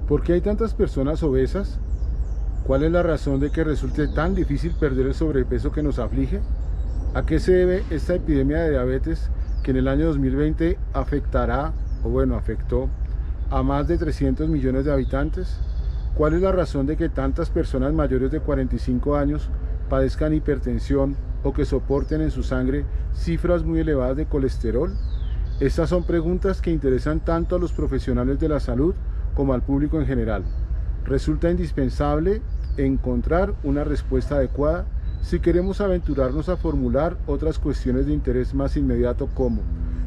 ¿Por qué hay tantas personas obesas? ¿Cuál es la razón de que resulte tan difícil perder el sobrepeso que nos aflige? ¿A qué se debe esta epidemia de diabetes que en el año 2020 afectó a más de 300 millones de habitantes? ¿Cuál es la razón de que tantas personas mayores de 45 años padezcan hipertensión o que soporten en su sangre cifras muy elevadas de colesterol? Estas son preguntas que interesan tanto a los profesionales de la salud como al público en general. Resulta indispensable encontrar una respuesta adecuada si queremos aventurarnos a formular otras cuestiones de interés más inmediato como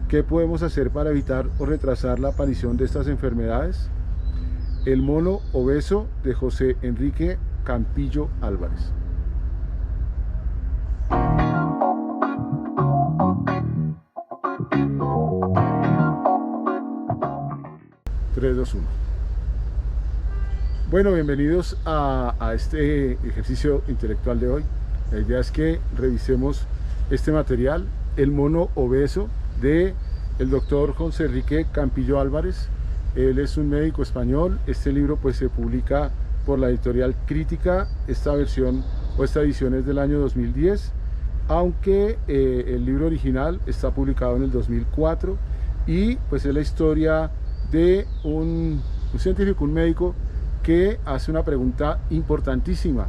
¿qué podemos hacer para evitar o retrasar la aparición de estas enfermedades? El mono obeso, de José Enrique Campillo Álvarez. 3, 2, 1. Bueno, bienvenidos a este ejercicio intelectual de hoy. La idea es que revisemos este material, El mono obeso, de el doctor José Enrique Campillo Álvarez. Él es un médico español. Este libro pues se publica por la editorial Crítica. Esta versión o esta edición es del año 2010, aunque el libro original está publicado en el 2004 y pues es la historia de un científico, un médico, que hace una pregunta importantísima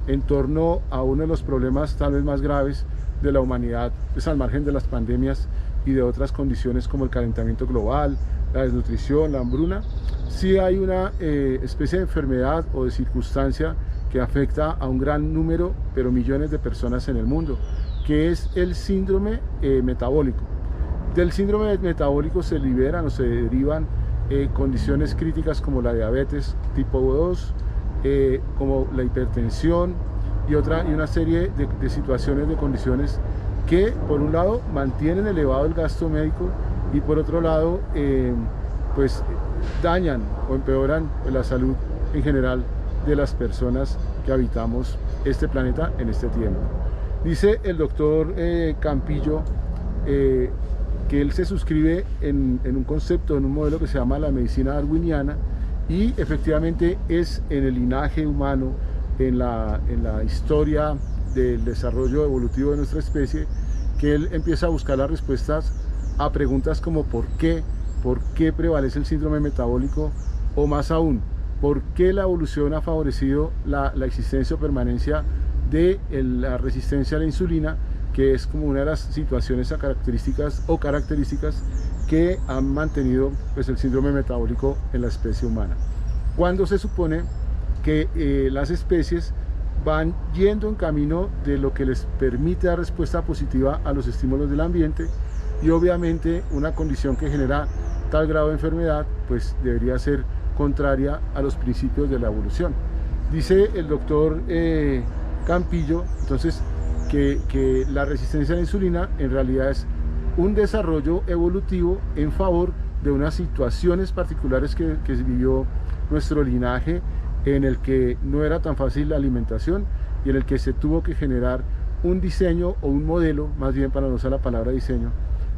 en torno a uno de los problemas tal vez más graves de la humanidad, pues al margen de las pandemias y de otras condiciones como el calentamiento global, la desnutrición, la hambruna. Sí hay una especie de enfermedad o de circunstancia que afecta a un gran número, pero millones de personas en el mundo, que es el síndrome metabólico. Del síndrome metabólico se liberan o se derivan condiciones críticas como la diabetes tipo 2, como la hipertensión y una serie de situaciones, de condiciones que por un lado mantienen elevado el gasto médico y por otro lado pues dañan o empeoran la salud en general de las personas que habitamos este planeta en este tiempo. Dice el doctor Campillo que él se suscribe en un concepto, en un modelo que se llama la medicina darwiniana, y efectivamente es en el linaje humano, en la historia del desarrollo evolutivo de nuestra especie, que él empieza a buscar las respuestas a preguntas como ¿por qué prevalece el síndrome metabólico? O más aún, ¿por qué la evolución ha favorecido la existencia o permanencia de la resistencia a la insulina, que es como una de las situaciones características que han mantenido pues, el síndrome metabólico en la especie humana? Cuando se supone que las especies van yendo en camino de lo que les permite dar respuesta positiva a los estímulos del ambiente, y obviamente una condición que genera tal grado de enfermedad pues debería ser contraria a los principios de la evolución. Dice el doctor Campillo entonces que la resistencia a la insulina en realidad es un desarrollo evolutivo en favor de unas situaciones particulares que vivió nuestro linaje, en el que no era tan fácil la alimentación y en el que se tuvo que generar un diseño o un modelo, más bien para no usar la palabra diseño,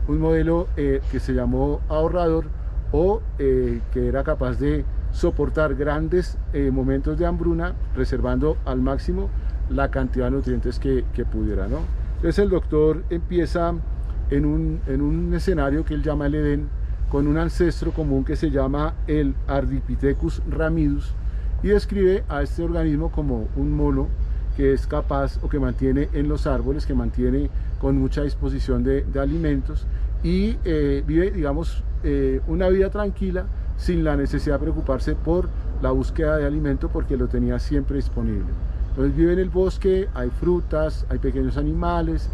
un modelo que se llamó ahorrador o que era capaz de soportar grandes momentos de hambruna, reservando al máximo la cantidad de nutrientes que pudiera, ¿no? Entonces el doctor empieza en un escenario que él llama el Edén, con un ancestro común que se llama el Ardipithecus ramidus, y describe a este organismo como un mono que es capaz o que mantiene en los árboles, que mantiene con mucha disposición de alimentos y vive, digamos, una vida tranquila sin la necesidad de preocuparse por la búsqueda de alimento, porque lo tenía siempre disponible. Entonces vive en el bosque, hay frutas, hay pequeños animales,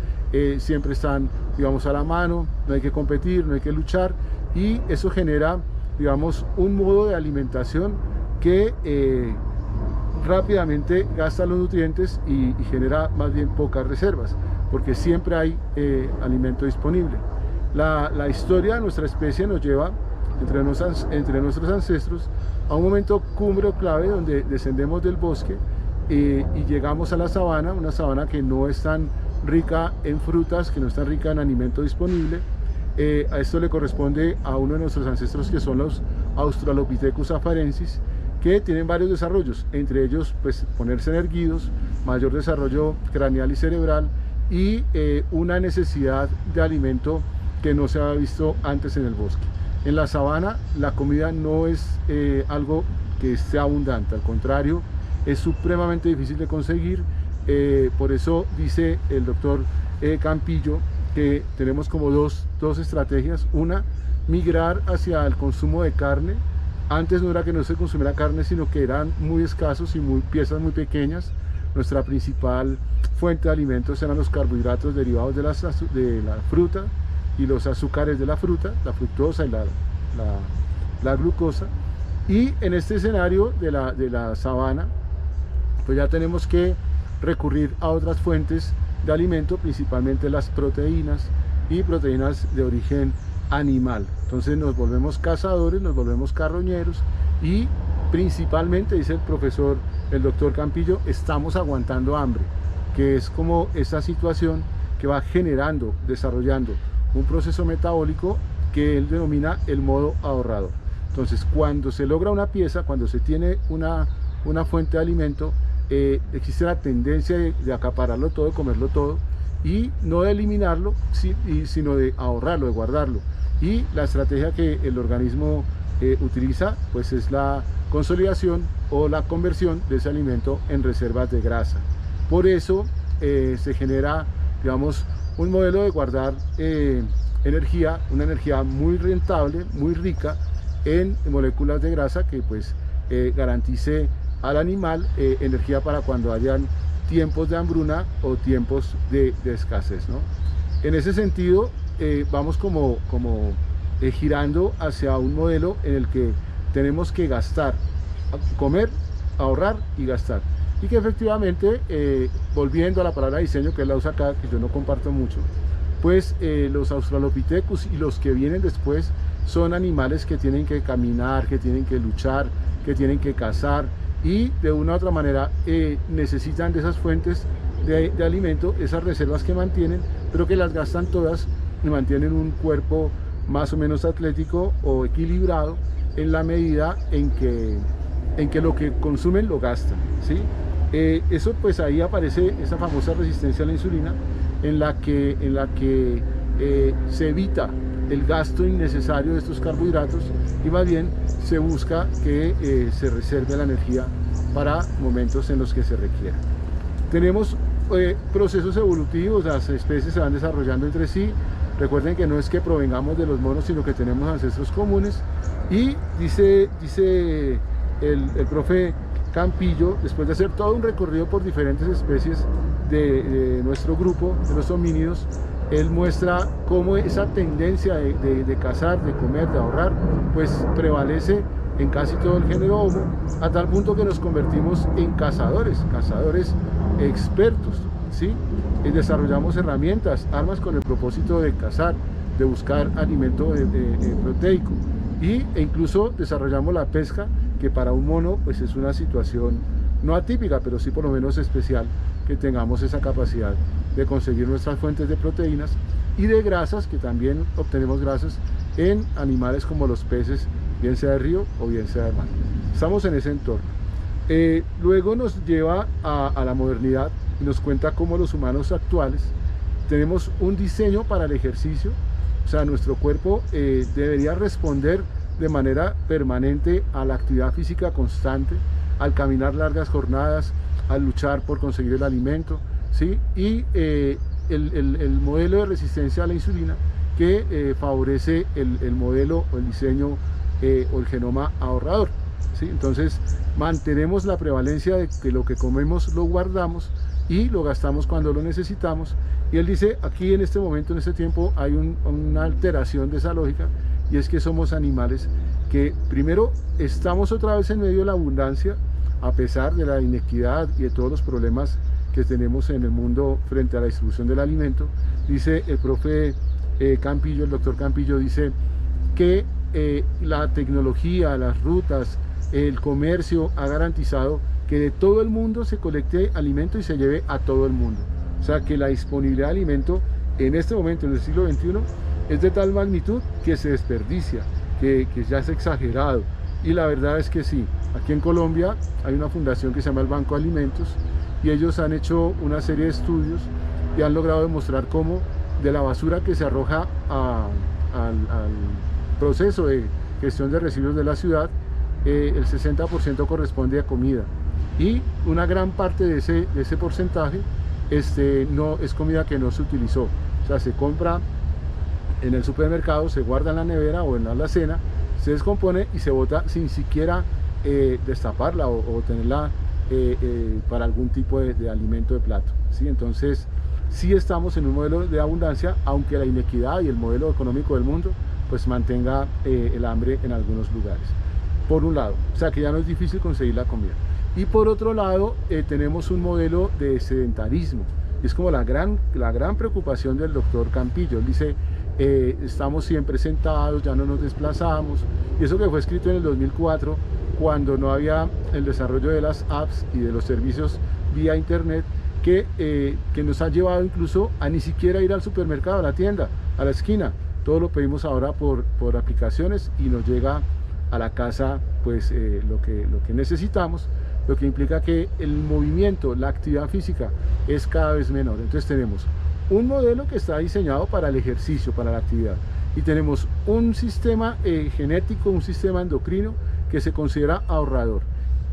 siempre están, digamos, a la mano, no hay que competir, no hay que luchar, y eso genera, digamos, un modo de alimentación que rápidamente gasta los nutrientes y genera más bien pocas reservas, porque siempre hay alimento disponible. La historia de nuestra especie nos lleva entre nuestros ancestros a un momento cumbre o clave donde descendemos del bosque y llegamos a la sabana, una sabana que no es tan rica en frutas, que no es tan rica en alimento disponible. A esto le corresponde a uno de nuestros ancestros, que son los Australopithecus afarensis, que tienen varios desarrollos, entre ellos pues ponerse erguidos, mayor desarrollo craneal y cerebral y una necesidad de alimento que no se había visto antes en el bosque. En la sabana la comida no es algo que esté abundante, al contrario, es supremamente difícil de conseguir. Por eso dice el doctor Campillo que tenemos como dos estrategias. Una, migrar hacia el consumo de carne. Antes no era que no se consumiera carne, sino que eran muy escasos y piezas muy pequeñas. Nuestra principal fuente de alimentos eran los carbohidratos derivados de la fruta y los azúcares de la fruta, la fructosa y la glucosa. Y en este escenario de la sabana, pues ya tenemos que recurrir a otras fuentes de alimento, principalmente las proteínas y proteínas de origen animal. Entonces nos volvemos cazadores, nos volvemos carroñeros y principalmente, dice el doctor Campillo, estamos aguantando hambre, que es como esa situación que va generando, desarrollando un proceso metabólico que él denomina el modo ahorrador. Entonces, cuando se logra una pieza, cuando se tiene una fuente de alimento, existe la tendencia de acapararlo todo, de comerlo todo, y no de eliminarlo, sino de ahorrarlo, de guardarlo. Y la estrategia que el organismo utiliza, pues es la consolidación o la conversión de ese alimento en reservas de grasa. Por eso se genera, digamos, un modelo de guardar energía, una energía muy rentable, muy rica en moléculas de grasa que pues garantice al animal energía para cuando hayan tiempos de hambruna o tiempos de escasez, ¿no? En ese sentido vamos como girando hacia un modelo en el que tenemos que gastar, comer, ahorrar y gastar, y que efectivamente, volviendo a la palabra diseño, que él la usa acá, que yo no comparto mucho, pues los Australopithecus y los que vienen después son animales que tienen que caminar, que tienen que luchar, que tienen que cazar, y de una u otra manera necesitan de esas fuentes de alimento, esas reservas que mantienen, pero que las gastan todas y mantienen un cuerpo más o menos atlético o equilibrado en la medida en que lo que consumen lo gastan, ¿sí? Eso pues ahí aparece esa famosa resistencia a la insulina en la que se evita el gasto innecesario de estos carbohidratos y más bien se busca que se reserve la energía para momentos en los que se requiera. Tenemos procesos evolutivos, las especies se van desarrollando entre sí. Recuerden que no es que provengamos de los monos, sino que tenemos ancestros comunes. Y dice el profe Campillo, después de hacer todo un recorrido por diferentes especies de nuestro grupo, de los homínidos, él muestra cómo esa tendencia de cazar, de comer, de ahorrar, pues prevalece en casi todo el género Homo, a tal punto que nos convertimos en cazadores expertos, ¿sí? Y desarrollamos herramientas, armas con el propósito de cazar, de buscar alimento proteico, e incluso desarrollamos la pesca, que para un mono pues es una situación no atípica, pero sí por lo menos especial, que tengamos esa capacidad de conseguir nuestras fuentes de proteínas y de grasas, que también obtenemos grasas en animales como los peces, bien sea de río o bien sea de mar. Estamos en ese entorno. Luego nos lleva a la modernidad y nos cuenta cómo los humanos actuales tenemos un diseño para el ejercicio, o sea, nuestro cuerpo debería responder de manera permanente a la actividad física constante, al caminar largas jornadas, al luchar por conseguir el alimento, ¿sí? Y el modelo de resistencia a la insulina que favorece el modelo o el diseño o el genoma ahorrador, ¿sí? Entonces mantenemos la prevalencia de que lo que comemos lo guardamos y lo gastamos cuando lo necesitamos. Y él dice, aquí en este momento, en este tiempo, hay una alteración de esa lógica, y es que somos animales que primero estamos otra vez en medio de la abundancia, a pesar de la inequidad y de todos los problemas que tenemos en el mundo frente a la distribución del alimento. Dice el profe Campillo, el doctor Campillo, dice que la tecnología, las rutas, el comercio ha garantizado que de todo el mundo se colecte alimento y se lleve a todo el mundo. O sea, que la disponibilidad de alimento en este momento, en el siglo XXI, es de tal magnitud que se desperdicia, que ya es exagerado. Y la verdad es que sí, Aquí en Colombia hay una fundación que se llama el Banco de Alimentos y ellos han hecho una serie de estudios y han logrado demostrar cómo de la basura que se arroja al proceso de gestión de residuos de la ciudad, el 60% corresponde a comida y una gran parte de ese porcentaje no es comida que no se utilizó, o sea, se compra en el supermercado, se guarda en la nevera o en la alacena, se descompone y se bota sin siquiera destaparla o tenerla para algún tipo de alimento de plato, ¿sí? Entonces sí estamos en un modelo de abundancia, aunque la inequidad y el modelo económico del mundo pues mantenga el hambre en algunos lugares, por un lado, o sea que ya no es difícil conseguir la comida. Y por otro lado tenemos un modelo de sedentarismo, es como la gran preocupación del doctor Campillo. Él dice, estamos siempre sentados, ya no nos desplazamos, y eso que fue escrito en el 2004, cuando no había el desarrollo de las apps y de los servicios vía internet, que nos ha llevado incluso a ni siquiera ir al supermercado, a la tienda, a la esquina. Todo lo pedimos ahora por aplicaciones y nos llega a la casa pues lo que necesitamos, lo que implica que el movimiento, la actividad física es cada vez menor. Entonces tenemos un modelo que está diseñado para el ejercicio, para la actividad, y tenemos un sistema genético, un sistema endocrino que se considera ahorrador.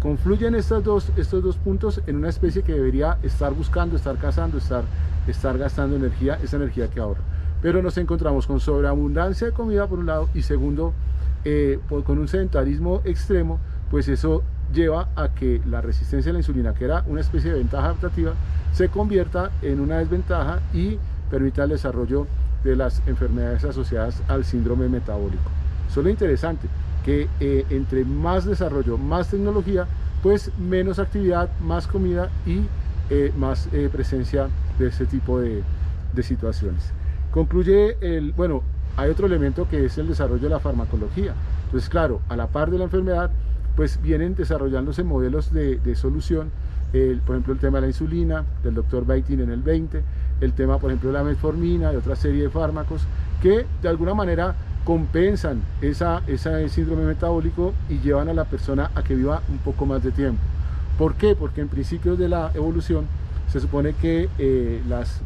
Confluyen estos dos puntos en una especie que debería estar buscando, estar cazando, estar gastando energía, esa energía que ahorra. Pero nos encontramos con sobreabundancia de comida por un lado y segundo, con un sedentarismo extremo, pues eso lleva a que la resistencia a la insulina, que era una especie de ventaja adaptativa, se convierta en una desventaja y permita el desarrollo de las enfermedades asociadas al síndrome metabólico. Eso es lo interesante, que entre más desarrollo, más tecnología, pues menos actividad, más comida y más presencia de este tipo de situaciones. Concluye bueno, hay otro elemento que es el desarrollo de la farmacología. Entonces, claro, a la par de la enfermedad, pues vienen desarrollándose modelos de solución, por ejemplo el tema de la insulina, del doctor Beitin en el 20, el tema por ejemplo de la metformina, de otra serie de fármacos que de alguna manera compensan ese síndrome metabólico y llevan a la persona a que viva un poco más de tiempo. ¿Por qué? Porque en principios de la evolución se supone que las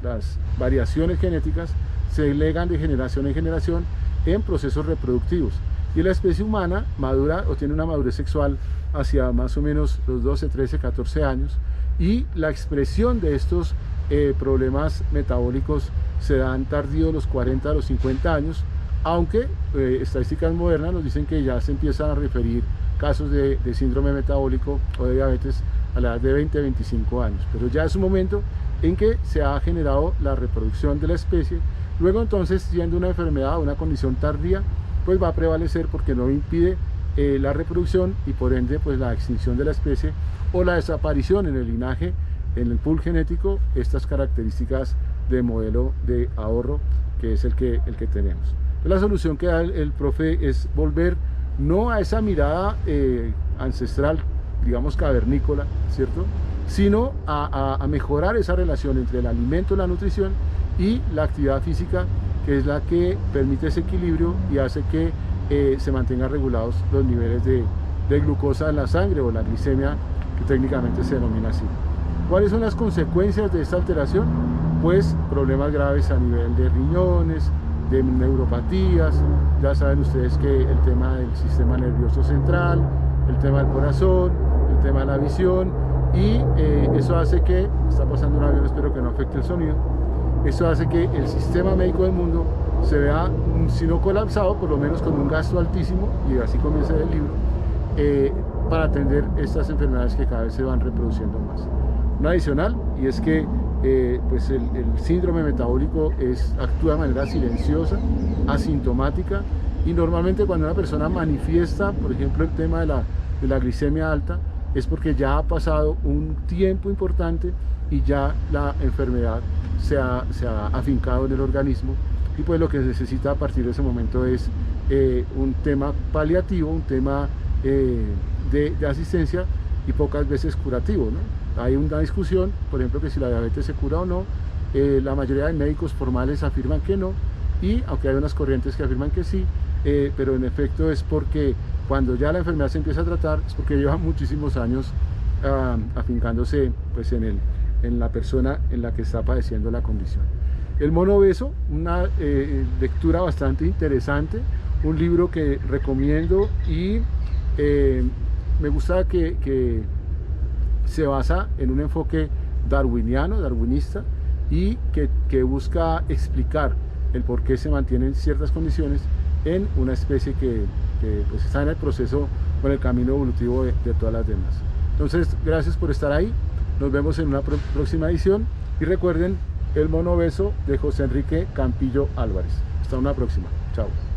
variaciones genéticas se legan de generación en generación en procesos reproductivos. Y la especie humana madura o tiene una madurez sexual hacia más o menos los 12, 13, 14 años y la expresión de estos problemas metabólicos se dan tardío los 40 a los 50 años, aunque estadísticas modernas nos dicen que ya se empiezan a referir casos de síndrome metabólico o de diabetes a la edad de 20 a 25 años, pero ya es un momento en que se ha generado la reproducción de la especie. Luego entonces, siendo una enfermedad o una condición tardía, pues va a prevalecer porque no impide la reproducción y por ende pues la extinción de la especie o la desaparición en el linaje, en el pool genético, estas características de modelo de ahorro que es el que tenemos. La solución que da el profe es volver no a esa mirada ancestral, digamos cavernícola, ¿cierto?, sino a mejorar esa relación entre el alimento, la nutrición y la actividad física, que es la que permite ese equilibrio y hace que se mantengan regulados los niveles de glucosa en la sangre o la glicemia, que técnicamente se denomina así. ¿Cuáles son las consecuencias de esta alteración? Pues problemas graves a nivel de riñones, de neuropatías, ya saben ustedes que el tema del sistema nervioso central, el tema del corazón, el tema de la visión, y eso hace que, está pasando un avión, espero que no afecte el sonido, eso hace que el sistema médico del mundo se vea, si no colapsado, por lo menos con un gasto altísimo, y así comienza el libro, para atender estas enfermedades que cada vez se van reproduciendo más. Una adicional, y es que pues el síndrome metabólico actúa de manera silenciosa, asintomática, y normalmente cuando una persona manifiesta, por ejemplo, el tema de la glicemia alta, es porque ya ha pasado un tiempo importante y ya la enfermedad se ha afincado en el organismo, y pues lo que se necesita a partir de ese momento es un tema paliativo, un tema de asistencia y pocas veces curativo, ¿no? Hay una discusión, por ejemplo, que si la diabetes se cura o no. La mayoría de médicos formales afirman que no, y aunque hay unas corrientes que afirman que sí, pero en efecto es porque cuando ya la enfermedad se empieza a tratar, es porque lleva muchísimos años afincándose pues, en la persona en la que está padeciendo la condición. El mono obeso, una lectura bastante interesante, un libro que recomiendo y me gusta que se basa en un enfoque darwinista, y que busca explicar el por qué se mantienen ciertas condiciones en una especie que pues está en el proceso, con el camino evolutivo de todas las demás. Entonces, gracias por estar ahí, nos vemos en una próxima edición y recuerden El mono obeso de José Enrique Campillo Álvarez. Hasta una próxima, chao.